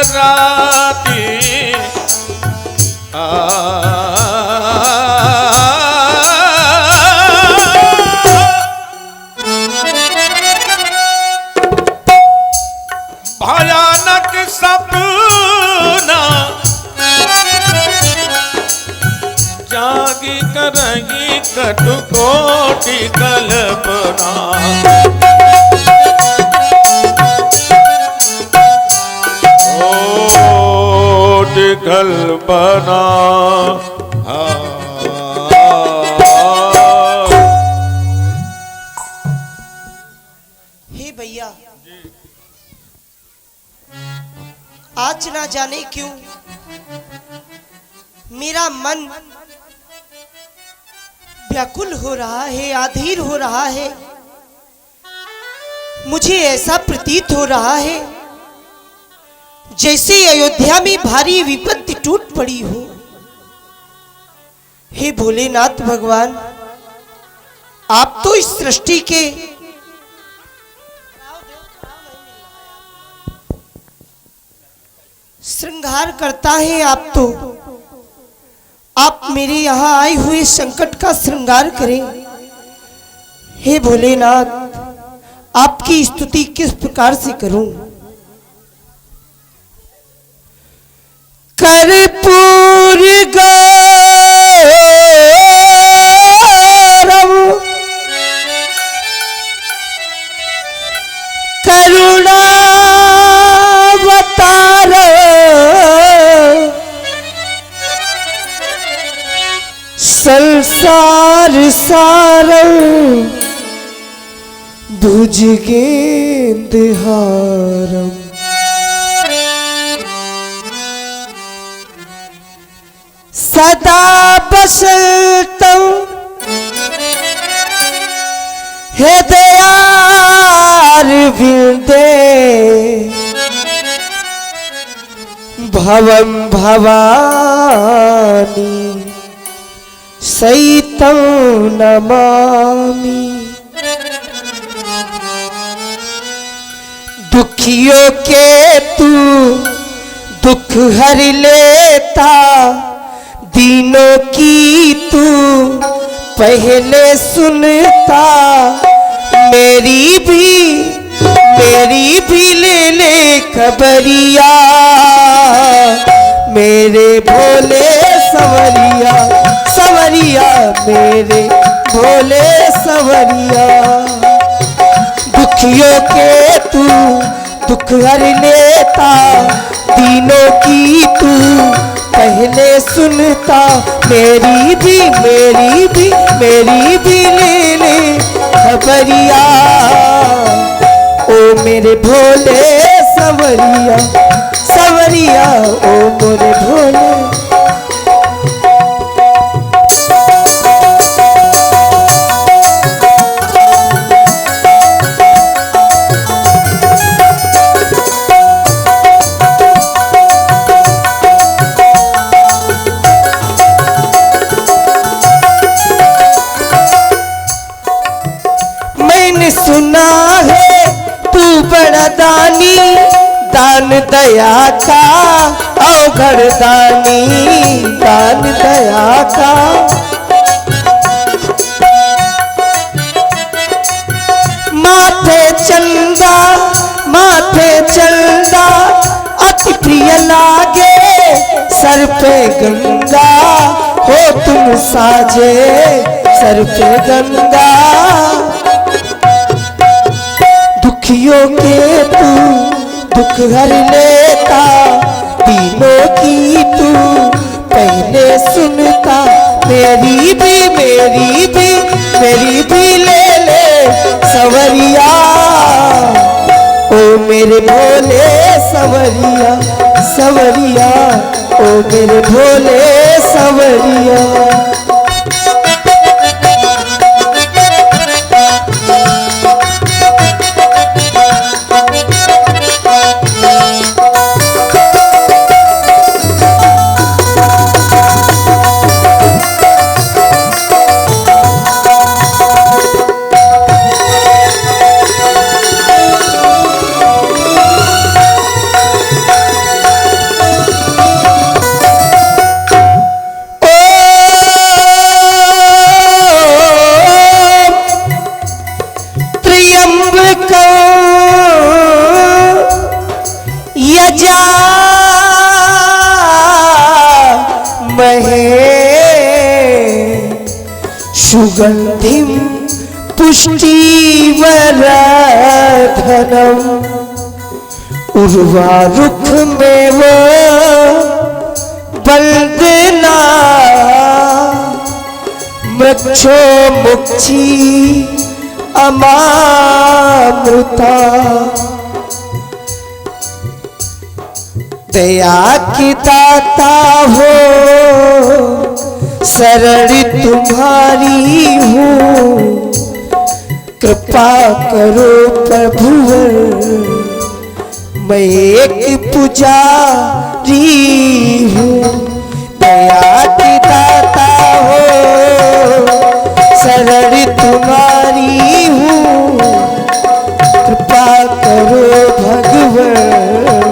राती भयानक सपना जागी करेगी कटुकोटि कल्पना कल्पना हे भैया, आज ना जाने क्यों मेरा मन व्याकुल हो रहा है, आधीर हो रहा है। मुझे ऐसा प्रतीत हो रहा है जैसे अयोध्या में भारी विपत्ति टूट पड़ी हो। हे भोलेनाथ भगवान, आप तो इस सृष्टि के श्रृंगार करता है। आप मेरे यहाँ आए हुए संकट का श्रृंगार करें। हे भोलेनाथ, आपकी स्तुति किस प्रकार से करूं? कर्पूर गौरम करुणावतार संसार सारं भुजगेन्द्रहारम् सदा बसतं हृदयारविन्दे भवं भवानी सहितं नमामि। दुखियों के तू दुख हर लेता, दीनों की तू पहले सुनता। मेरी भी ले ले खबरिया, मेरे भोले सवरिया सवरिया, मेरे भोले सवरिया। दुखियों के तू दुख हर लेता, दीनों की तू पहले सुनता। मेरी भी ले ले खबरिया, ओ मेरे भोले सवरिया सवरिया, ओ मेरे भोले। सुना है तू बड़ा दानी, दान दया का अवघड़ दानी, दान दया का। माथे चंदा अति प्रिय लागे, सर पे गंगा हो तुम साजे, सर पे गंगा। दुखियों के तू दुख हर लेता, दीनों की तू पहले सुनता। मेरी भी ले ले सवरिया, ओ मेरे भोले सवरिया सवरिया, ओ मेरे भोले सवरिया। को यजा महे सुगंधिम पुष्टिवरधनम उर्वारुक में वो बंदना मृक्षो मुक्षी अमामृता दया की दाता हो शरण तुम्हारी हूँ कृपा करो प्रभुवर मैं एक पुजारी हूँ दया की दाता हो शरण तुम्हारी हूँ कृपा करो भगवान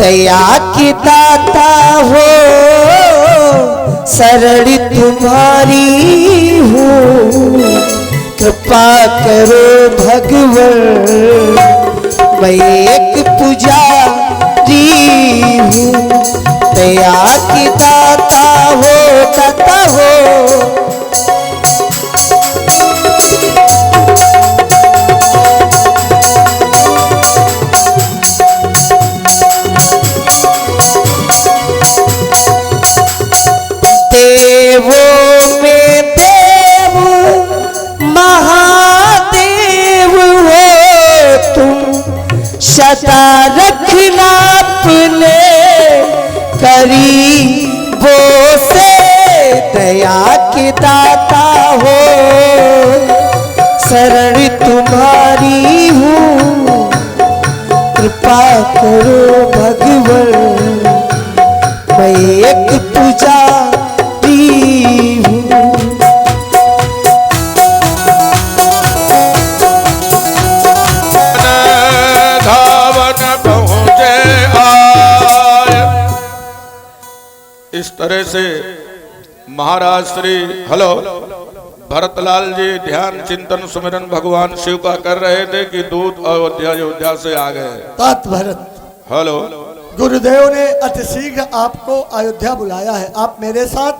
दया की दाता हो शरण तुम्हारी हूँ कृपा करो भगवान मैं एक पुजारी हूँ दया की दाता हो देवों में देव महादेव हो तुम सदा रखना अपने करीबों से दया की दाता हो शरण तुम्हारी हूँ कृपा करो भगवान मैं एक पुजारी हूँ धावन पहुँचे आय। इस तरह से महाराज श्री भरतलाल जी ध्यान चिंतन सुमिरन भगवान शिव का कर रहे थे कि दूत अयोध्या से आ गए। तात भरत गुरुदेव ने अति शीघ्र आपको अयोध्या बुलाया है, आप मेरे साथ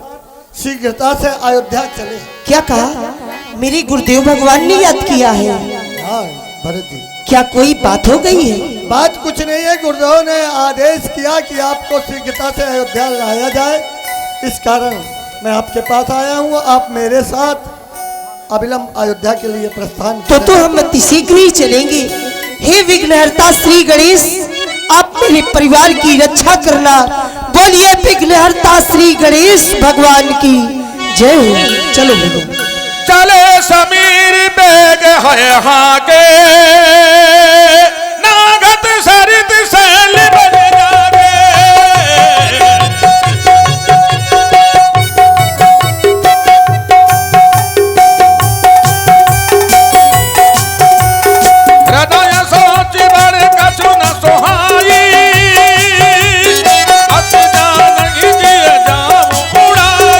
शीघ्रता से अयोध्या चले। क्या कहा? मेरे गुरुदेव भगवान ने याद किया है। हाँ भरत जी, क्या कोई बात हो गई है? बात कुछ नहीं है, गुरुदेव ने आदेश किया कि आपको शीघ्रता से अयोध्या लाया जाए, इस कारण मैं आपके पास आया हूँ। आप मेरे साथ अविलंब अयोध्या के लिए प्रस्थान तो हम अति शीघ्र ही चलेंगे। हे विघ्नहर्ता श्री गणेश, आप मेरे परिवार की रक्षा करना। बोलिए विघ्नहर्ता श्री गणेश भगवान की जय हो। चलो चले समीर बेग है हाँ के नागत सरित शैल बन जागे। हृदय सोच बड़ कछु न सोहाई अस जानहि जिय जाऊं उड़ाई।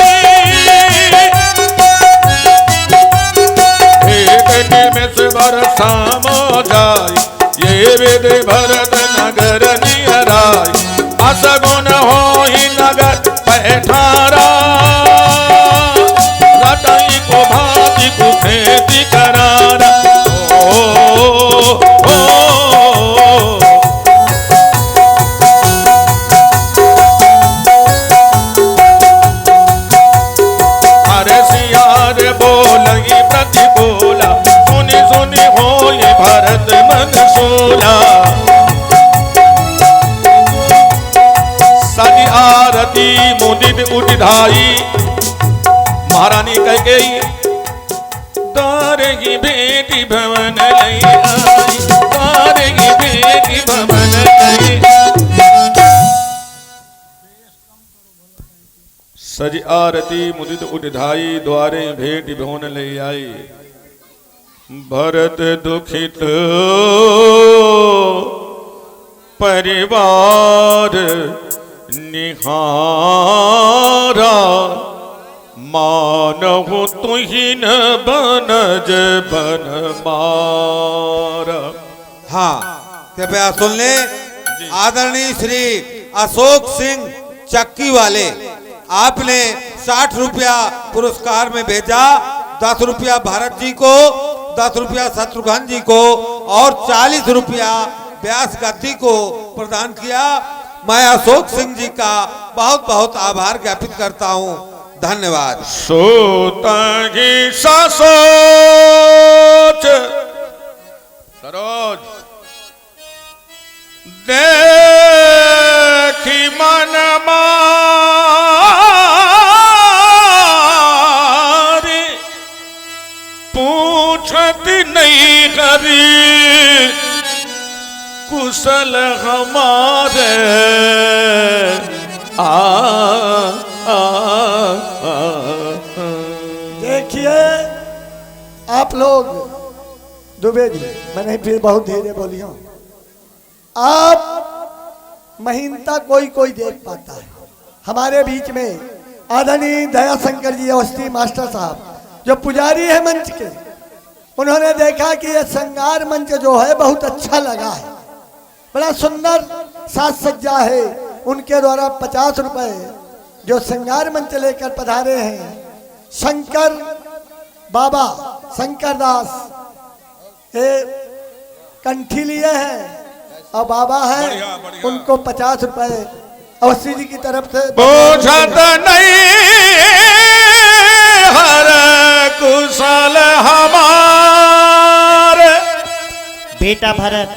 एक निमिष बर सामो जाई ये वेद भरत नगर साजी आरती मुदित उठाई महारानी कह गई तारे की बेटी भवन लई आई, तारे की बेटी भवन लई। सज आरती मुदित उठाई द्वारे भेंट भवन ले आई। भरत दुखित परिवार निहारा मानहु तुहिन बनज बन मारा। हाँ, कृपया सुन ले। आदरणीय श्री अशोक सिंह चक्की वाले, आपने 60 रुपया पुरस्कार में भेजा, 10 रुपया भरत जी को, 10 रुपया शत्रुघ्न जी को और 40 रुपया व्यास गद्दी को प्रदान किया। मैं अशोक सिंह जी का बहुत बहुत आभार ज्ञापित करता हूँ। धन्यवाद। सोतगी ससोच सरोज देखी मन मारे पूछत नहीं करी कुशल हमारे देखिए आप लोग, दुबे जी, मैंने फिर बहुत धीरे बोली हूँ। आप महीनता कोई कोई देख पाता है। हमारे बीच में आदरणीय दयाशंकर जी अवस्थी मास्टर साहब जो पुजारी है मंच के, उन्होंने देखा कि ये श्रृंगार मंच जो है बहुत अच्छा लगा है, बड़ा सुंदर साज सज्जा है। उनके द्वारा 50 रुपए जो श्रृंगार मंच लेकर पधारे हैं शंकर बाबा शंकर दास, ये कंठी लिए हैं और बाबा है, उनको 50 रुपए अवस्थी जी की तरफ से। बोझत नहीं हर कुशल हमारे। बेटा भरत,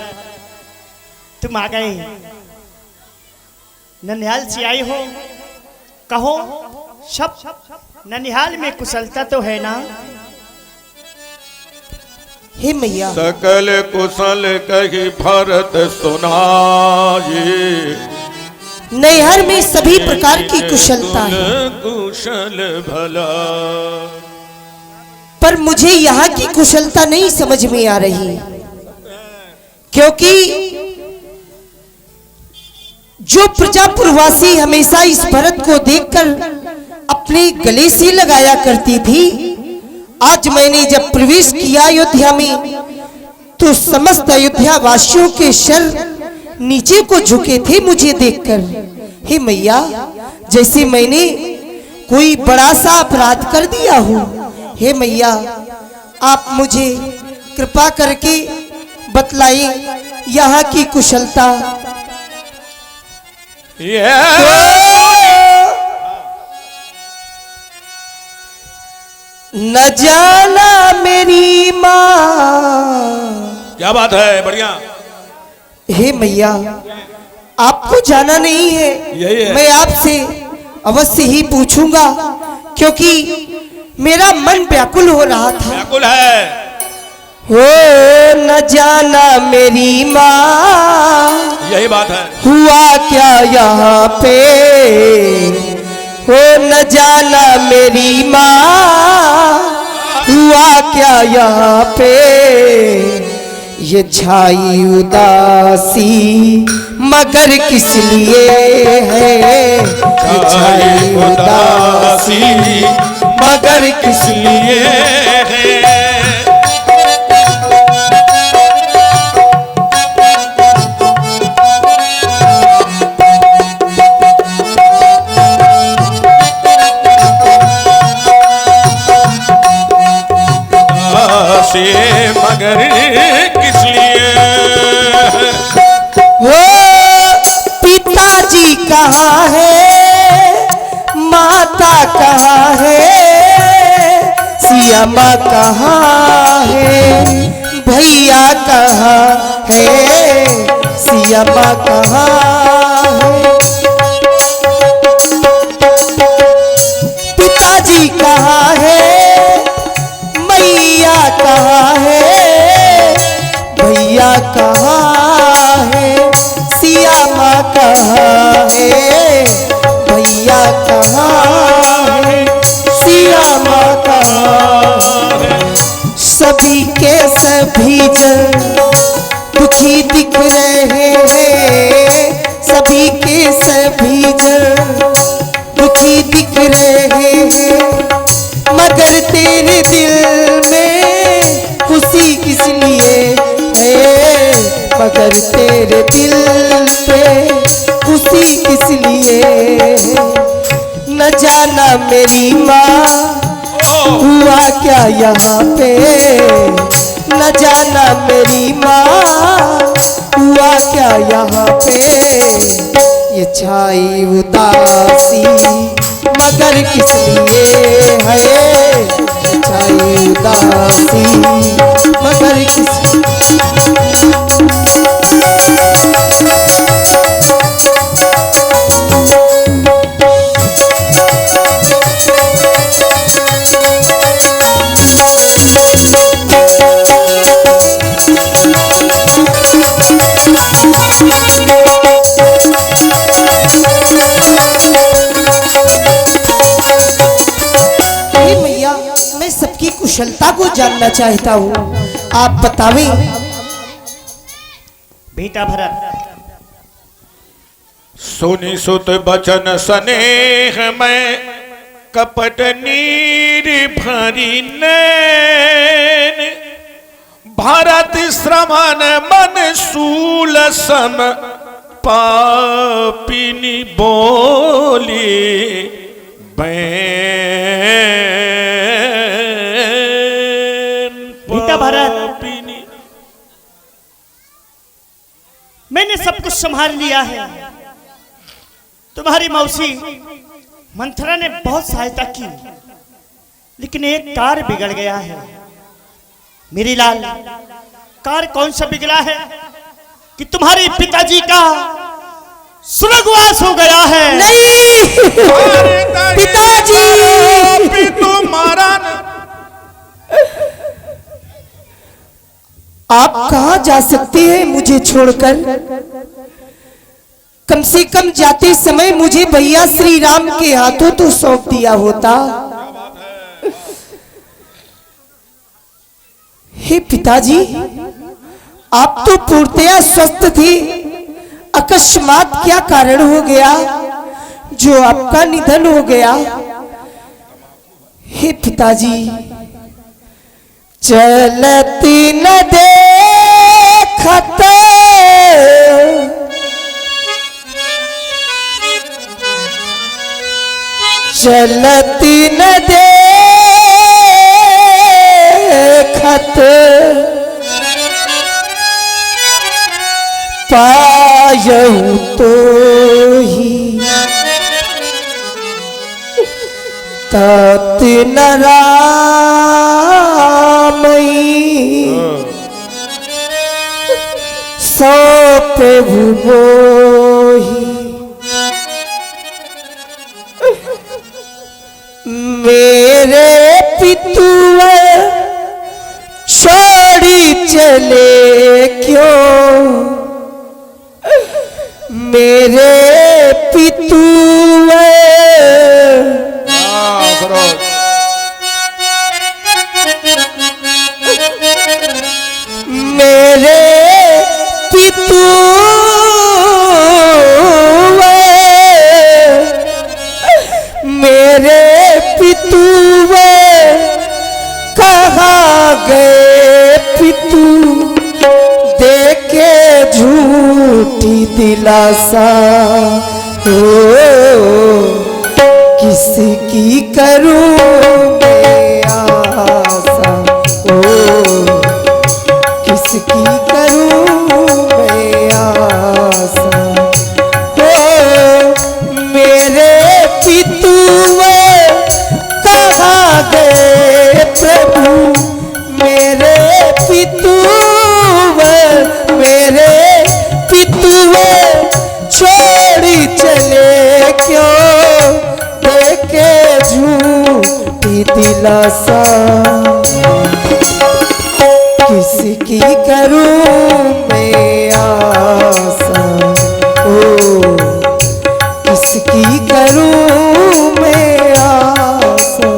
तुम आ गए, ननिहाल से आई हो, कहो सब ननिहाल में कुशलता तो है ना? हे मैया, सकल कुशल कही भरत सुनाए, नैहर में सभी प्रकार की कुशलता है, कुशल भला। पर मुझे यहाँ की कुशलता नहीं समझ में आ रही, क्योंकि जो प्रजापुरवासी हमेशा इस भरत को देखकर अपने गले से लगाया करती थी, आज मैंने जब प्रवेश किया अयोध्या में तो समस्त अयोध्या वासियों के सर नीचे को झुके थे मुझे देखकर। हे मैया, जैसे मैंने कोई बड़ा सा अपराध कर दिया हो। हे मैया, आप मुझे कृपा करके बतलाएं यहाँ की कुशलता। न जाना मेरी माँ। क्या बात है, बढ़िया। हे मैया, आपको जाना नहीं है, यही है। मैं आपसे अवश्य ही पूछूंगा, क्योंकि मेरा मन व्याकुल हो रहा था। व्याकुल है। हो न जाना मेरी माँ, यही बात है। हुआ क्या यहाँ पे, हो न जाना मेरी माँ, हुआ क्या यहाँ पे। ये छाई उदासी मगर किस लिए है, ये छाई उदासी मगर किस लिए है। मगर किस लिए वो पिताजी कहाँ है, माता कहाँ है, सिया माँ कहाँ है, भैया कहाँ है, सिया माँ कहाँ है। सभी जन दुखी दिख रहे हैं, सभी के सभी जन दुखी दिख रहे हैं, मगर तेरे दिल में खुशी किस लिए है, मगर तेरे दिल पे खुशी किस लिए है। न जाना मेरी माँ हुआ क्या यहाँ पे, न जाना मेरी माँ हुआ क्या यहाँ पे, ये छाई उदासी मगर किस लिए है, ये छाई उदासी मगर किस कुशलता को जानना चाहता हूँ, आप बतावें। बेटा भरत, सुनी सुत बचन स्नेह में कपट नीर भरी नैन, भरत श्रवण मन शूल सम पापिनी बोली, बेटा भरत, मैंने सब कुछ संभाल लिया है। तुम्हारी मौसी मंथरा ने बहुत सहायता की, लेकिन एक कार बिगड़ गया है। मेरी लाल, कार कौन सा बिगड़ा है कि तुम्हारे पिताजी का स्वर्गवास हो गया है? नहीं पिताजी, तुम्हारा आप कहाँ जा सकते हैं मुझे छोड़कर? कम से कम जाते समय मुझे भैया श्री राम के हाथों तो सौंप दिया होता। हे पिताजी, आप तो पूर्णतया स्वस्थ थे, अकस्मात क्या कारण हो गया जो आपका निधन हो गया? हे पिताजी, चलती न देखत चलती न देखत पायऊ तो ही तत न सौंप मोही, मेरे पितुआ छोड़ी चले क्यों, मेरे पितुआ मेरे पितुआ मेरे पितुआ कहाँ गए पितु, देके झूठी दिलासा हो, किसकी करूं मैं आशा हो, किसकी करूं मैं आशा हो, मेरे पितुआ कहाँ गए प्रभु, मेरे पितुआ मेरे पितुआ छोड़ी चले क्यों, देके झूठी दिलासा, किसकी करूं मैं आशा ओ, किसकी करूं मैं आशा।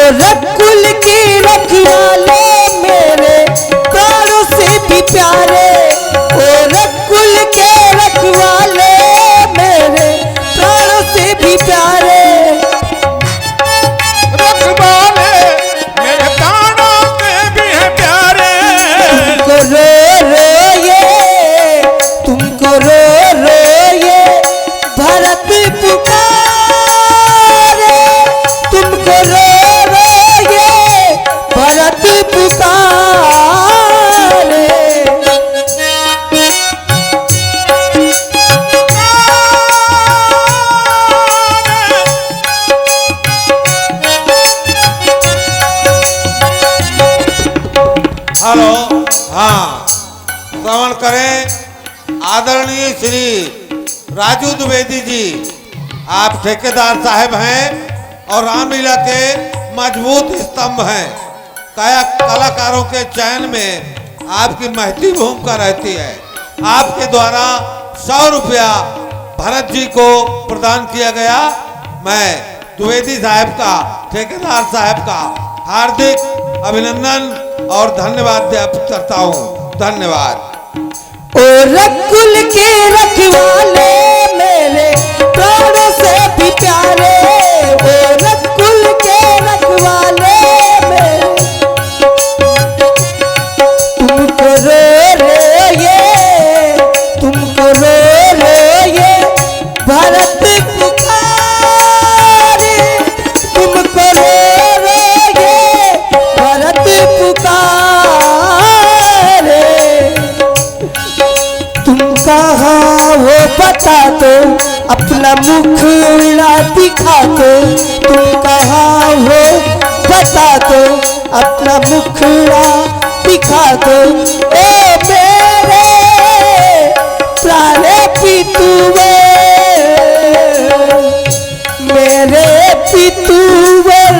रकुल के रखवाले मेरे प्राणों से भी प्यारे, ओ रकुल के रखवाले मेरे प्राणों से भी प्यारे, रखवाले मेरे प्राणों से भी है प्यारे। तुमको रो ये, तुमको रो ये भरत पुकारे, तुमको रो ये भरत पुकारे। हेलो, हाँ, श्रवण करें। आदरणीय श्री राजू द्विवेदी जी, आप ठेकेदार साहब हैं और रामलीला के मजबूत स्तंभ हैं। कलाकारों के चयन में आपकी महती भूमिका रहती है। आपके द्वारा 100 रुपया भरत जी को प्रदान किया गया। मैं द्विवेदी साहब का, ठेकेदार साहब का हार्दिक अभिनंदन और धन्यवाद ज्ञापित करता हूँ। धन्यवाद। ओ रकुल के रखवाले मेरे प्राणों से भी प्यारे, ओ रकुल के रखवाले मेरे, तुमको रो ये, तुमको रो ये भरत पुकारे, तुमको रो ये भरत पुकारे। तुम कहाँ हो बता दो, अपना मुखड़ा दिखा दो, तुम कहाँ हो बता दो, अपना मुखड़ा दिखा दो, ओ मेरे प्राणे पितुवे, मेरे पितुवर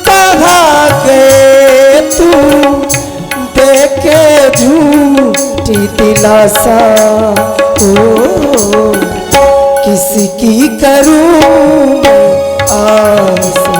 कहाँ गए तू, देखे झूठी दिलासा, ओ किसकी करूं आसा।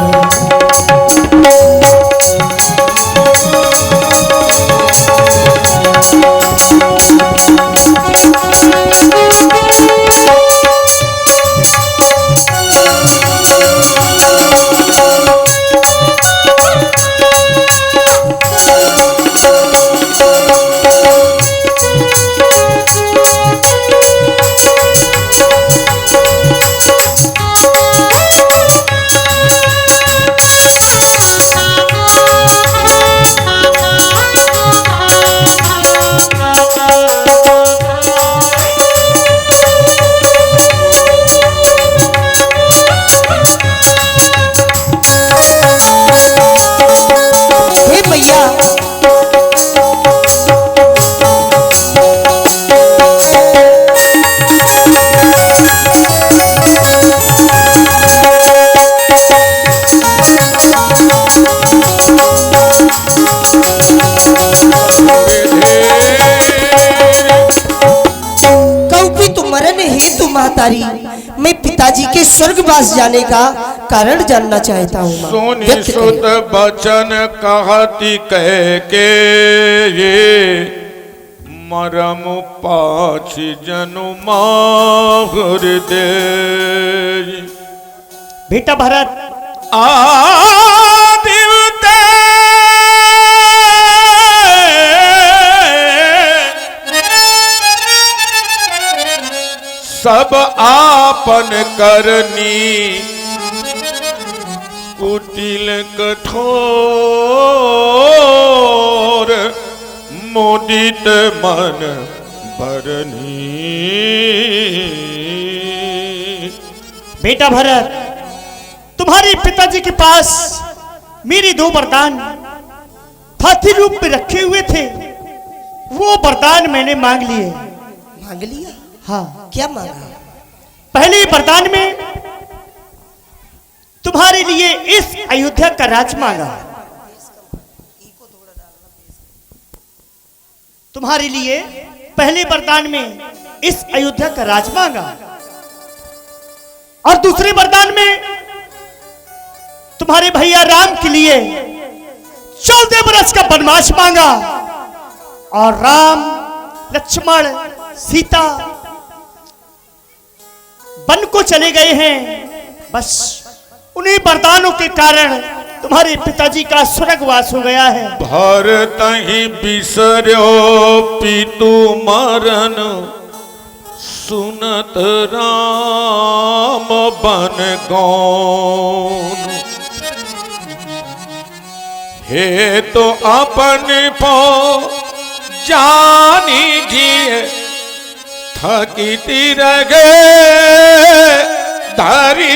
हे भैया, कौपी तुम मरण हेतु महतारी, मैं पिताजी के स्वर्गवास जाने का कारण जानना चाहता हूँ। माँ, सोनी व्यक्त सुत करें। बचन कहती कह के ये मरम पाछि जनु माहुर दे। बेटा भरत, आदिवते सब आपन करनी, कुटिल कठोर मुदित मन भरनी। बेटा भरत, तुम्हारे पिताजी के पास मेरे 2 वरदान हाथी रूप में रखे हुए थे, वो वरदान मैंने मांग लिए। मांग लिया? हाँ, क्या मांगा? पहले वरदान में तुम्हारे लिए इस अयोध्या का राज मांगा, तुम्हारे लिए पहले वरदान में इस अयोध्या का राज मांगा, और दूसरे वरदान में तुम्हारे भैया राम के लिए 14 बरस का वनवास मांगा और राम लक्ष्मण सीता वन को चले गए हैं। बस उन्हीं वरदानों के कारण तुम्हारे पिताजी का स्वर्गवास हो गया है। भरत ही बिसर्यो पितु मरण, सुनत राम बन गौन। हे तो अपन पो जानी जिए, थकी रगे धारी